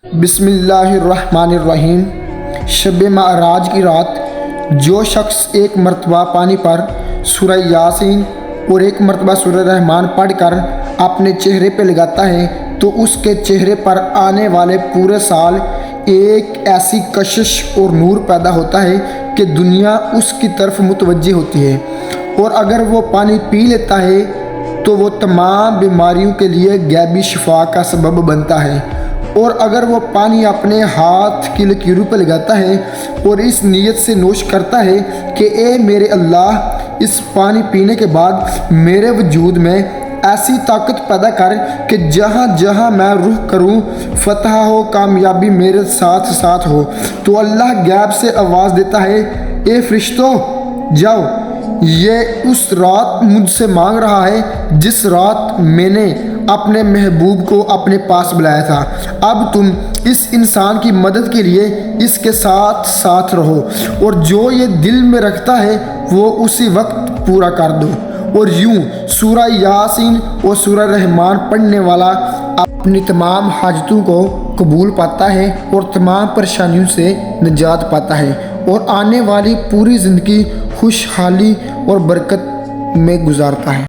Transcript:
بسم اللہ الرحمن الرحیم۔ شب معراج کی رات جو شخص ایک مرتبہ پانی پر سورہ یاسین اور ایک مرتبہ سورہ رحمان پڑھ کر اپنے چہرے پہ لگاتا ہے تو اس کے چہرے پر آنے والے پورے سال ایک ایسی کشش اور نور پیدا ہوتا ہے کہ دنیا اس کی طرف متوجہ ہوتی ہے، اور اگر وہ پانی پی لیتا ہے تو وہ تمام بیماریوں کے لیے غیبی شفا کا سبب بنتا ہے۔ اور اگر وہ پانی اپنے ہاتھ کی لکیروں پہ لگاتا ہے اور اس نیت سے نوش کرتا ہے کہ اے میرے اللہ، اس پانی پینے کے بعد میرے وجود میں ایسی طاقت پیدا کر کہ جہاں جہاں میں رخ کروں فتح ہو، کامیابی میرے ساتھ ساتھ ہو، تو اللہ غیب سے آواز دیتا ہے، اے فرشتوں جاؤ، یہ اس رات مجھ سے مانگ رہا ہے جس رات میں نے اپنے محبوب کو اپنے پاس بلایا تھا۔ اب تم اس انسان کی مدد کے لیے اس کے ساتھ ساتھ رہو، اور جو یہ دل میں رکھتا ہے وہ اسی وقت پورا کر دو۔ اور یوں سورہ یاسین اور سورہ رحمان پڑھنے والا اپنی تمام حاجتوں کو قبول پاتا ہے اور تمام پریشانیوں سے نجات پاتا ہے، اور آنے والی پوری زندگی خوشحالی اور برکت میں گزارتا ہے۔